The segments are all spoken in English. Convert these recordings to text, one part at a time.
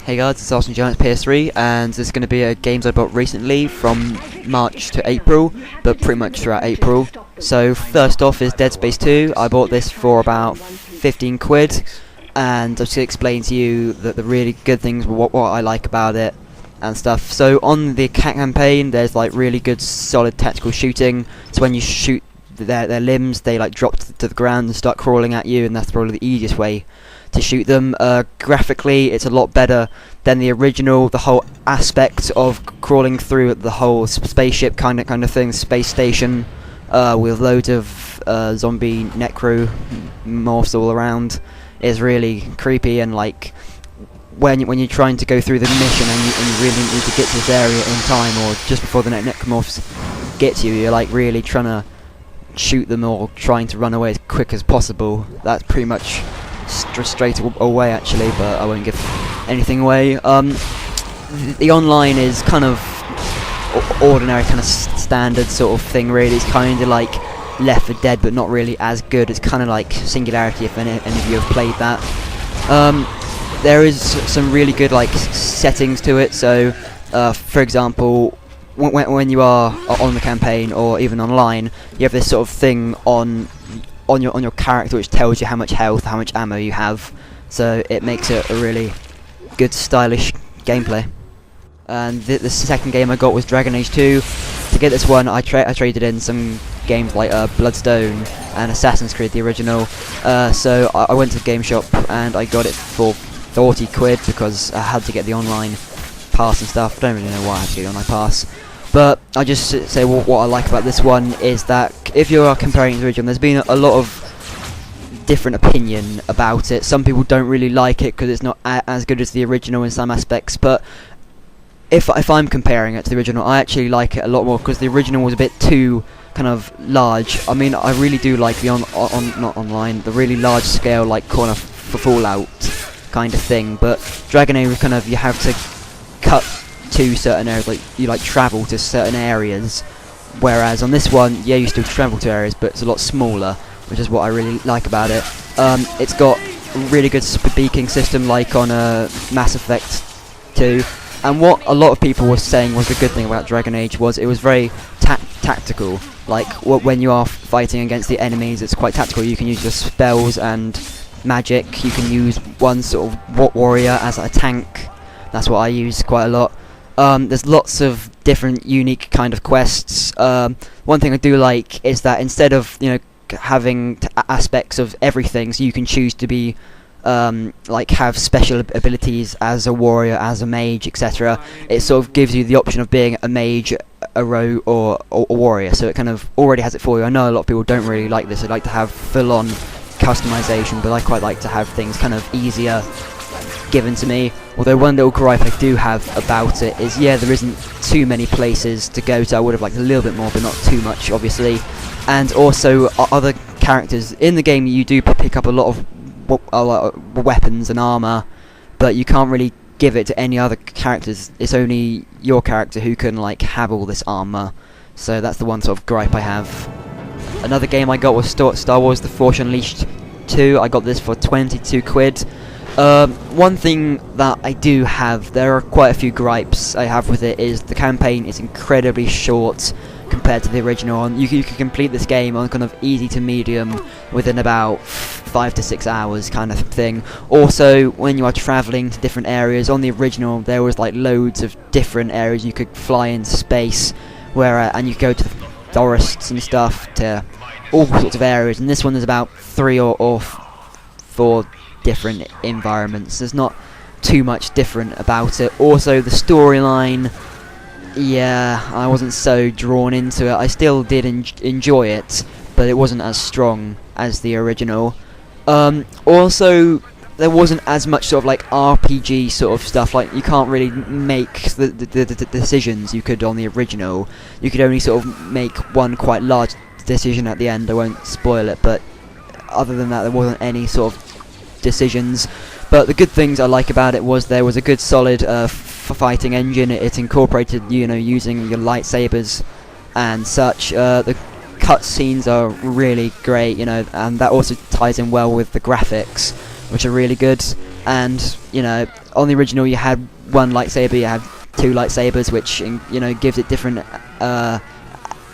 Hey guys, it's Arsenal Giants PS3, and this is going to be a games I bought recently from March to April, but pretty much throughout April. So first off is Dead Space 2. I bought this for about 15 quid, and I'm just going to explain to you the really good things, what I like about it and stuff. So on the campaign, there's like really good solid tactical shooting, so when you shoot their limbs, they like drop to the ground and start crawling at you, and that's probably the easiest way to shoot them. Graphically, it's a lot better than the original. The whole aspect of crawling through the whole spaceship kind of thing, space station, with loads of zombie necro morphs all around, is really creepy. And like when you're trying to go through the mission and you really need to get to this area in time, or just before the necromorphs get to you, you're like really trying to shoot them or trying to run away as quick as possible. That's pretty much straight away actually, but I won't give anything away. The online is kind of ordinary, kind of standard sort of thing really. It's kind of like Left 4 Dead, but not really as good. It's kind of like Singularity, if any of you have played that. There is some really good like settings to it. So for example, when you are on the campaign or even online, you have this sort of thing on your character which tells you how much health, how much ammo you have, so it makes it a really good stylish gameplay. And the second game I got was Dragon Age 2. To get this one, I traded in some games like Bloodstone and Assassin's Creed, the original. So I went to the game shop and I got it for 40 quid because I had to get the online pass and stuff. Don't really know why I had to get the online pass. But I just say what I like about this one is that if you are comparing it to the original, there's been a lot of different opinion about it. Some people don't really like it because it's not as good as the original in some aspects, but if I'm comparing it to the original, I actually like it a lot more because the original was a bit too kind of large. I mean, I really do like the not online, the really large scale like corner for Fallout kind of thing, but Dragon Age kind of, you have to cut to certain areas, like you like travel to certain areas, whereas on this one, yeah, you still travel to areas, but it's a lot smaller, which is what I really like about it. It's got a really good speaking system like on Mass Effect 2, and what a lot of people were saying was the good thing about Dragon Age was it was very tactical. Like when you are fighting against the enemies, it's quite tactical. You can use your spells and magic. You can use one sort of warrior as a tank. That's what I use quite a lot. There's lots of different unique kind of quests. One thing I do like is that instead of having aspects of everything, so you can choose to be like have special abilities as a warrior, as a mage, etc. It sort of gives you the option of being a mage, a rogue, or a warrior. So it kind of already has it for you. I know a lot of people don't really like this. They like to have full-on customization, but I quite like to have things kind of easier given to me. Although one little gripe I do have about it is, yeah, there isn't too many places to go to. I would have liked a little bit more, but not too much, obviously. And also, other characters in the game, you do pick up a lot of weapons and armor, but you can't really give it to any other characters. It's only your character who can like have all this armor. So that's the one sort of gripe I have. Another game I got was Star Wars: The Force Unleashed 2. I got this for 22 quid. One thing that I do have, there are quite a few gripes I have with it, is the campaign is incredibly short compared to the original. You can complete this game on kind of easy to medium within about 5 to 6 hours kind of thing. Also, when you are travelling to different areas, on the original there was like loads of different areas you could fly into space, and you could go to the forests and stuff, to all sorts of areas, and this one there's about 3 or 4 different environments. There's not too much different about it. Also, the storyline, yeah, I wasn't so drawn into it. I still did enjoy it, but it wasn't as strong as the original. Also, there wasn't as much sort of like RPG sort of stuff. Like, you can't really make the decisions you could on the original. You could only sort of make one quite large decision at the end. I won't spoil it, but other than that, there wasn't any sort of decisions. But the good things I like about it was there was a good solid fighting engine. It incorporated using your lightsabers and such. The cutscenes are really great, and that also ties in well with the graphics, which are really good. and you know, on the original you had one lightsaber, you had two lightsabers, which you know, gives it different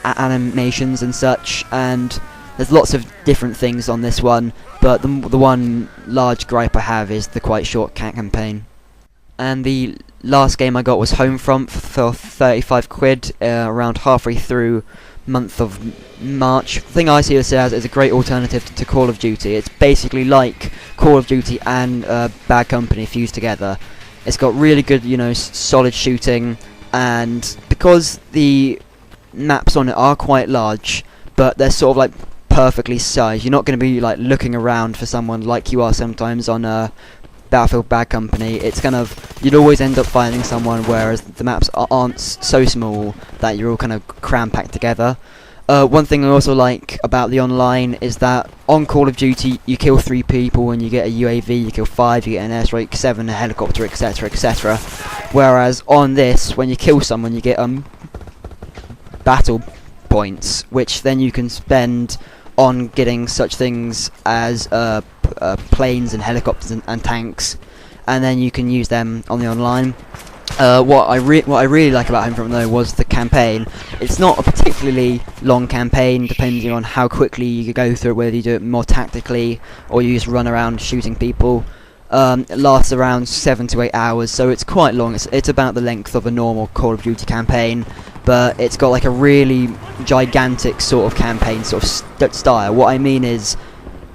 animations and such, and there's lots of different things on this one, but the one large gripe I have is the quite short campaign. And the last game I got was Homefront for 35 quid, around halfway through month of March. The thing I see this as is a great alternative to Call of Duty. It's basically like Call of Duty and Bad Company fused together. It's got really good, you know, solid shooting, and because the maps on it are quite large, but they're sort of like perfectly sized, you're not going to be like looking around for someone like you are sometimes on Battlefield Bad Company. It's kind of, you'd always end up finding someone, whereas the maps aren't so small that you're all kind of cram-packed together. One thing I also like about the online is that on Call of Duty you kill 3 people and you get a UAV, you kill 5, you get an airstrike, 7, a helicopter, etc, etc. Whereas on this, when you kill someone you get battle points, which then you can spend on getting such things as planes and helicopters and tanks, and then you can use them on the online. What I really like about Homefront though was the campaign. It's not a particularly long campaign, depending on how quickly you go through it, whether you do it more tactically or you just run around shooting people. It lasts around 7 to 8 hours, so it's quite long. It's about the length of a normal Call of Duty campaign, but it's got like a really gigantic sort of campaign sort of style. What I mean is,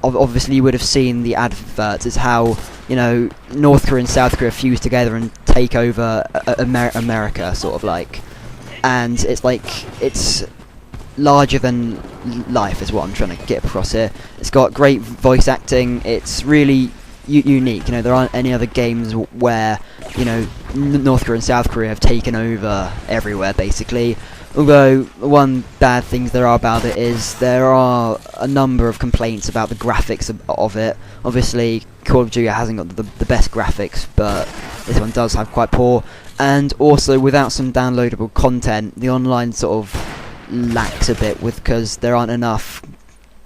obviously you would have seen the adverts, is how, you know, North Korea and South Korea fuse together and take over America, sort of like, and it's like, it's larger than life is what I'm trying to get across here. It's got great voice acting, it's really unique. You know, there aren't any other games where, you know, North Korea and South Korea have taken over everywhere basically. Although one bad thing there are about it is there are a number of complaints about the graphics of it. Obviously Call of Duty hasn't got the best graphics, but this one does have quite poor, and also without some downloadable content the online sort of lacks a bit, because there aren't enough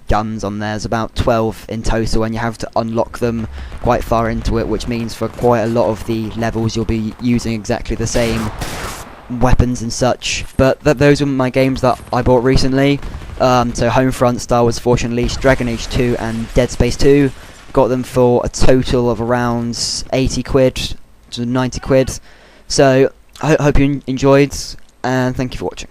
guns on there. There's about 12 in total, and you have to unlock them quite far into it, which means for quite a lot of the levels you'll be using exactly the same weapons and such. But those are my games that I bought recently. So Homefront, Star Wars Force Unleashed, Dragon Age 2 and Dead Space 2. Got them for a total of around 80 quid to 90 quid. So I hope you enjoyed, and thank you for watching.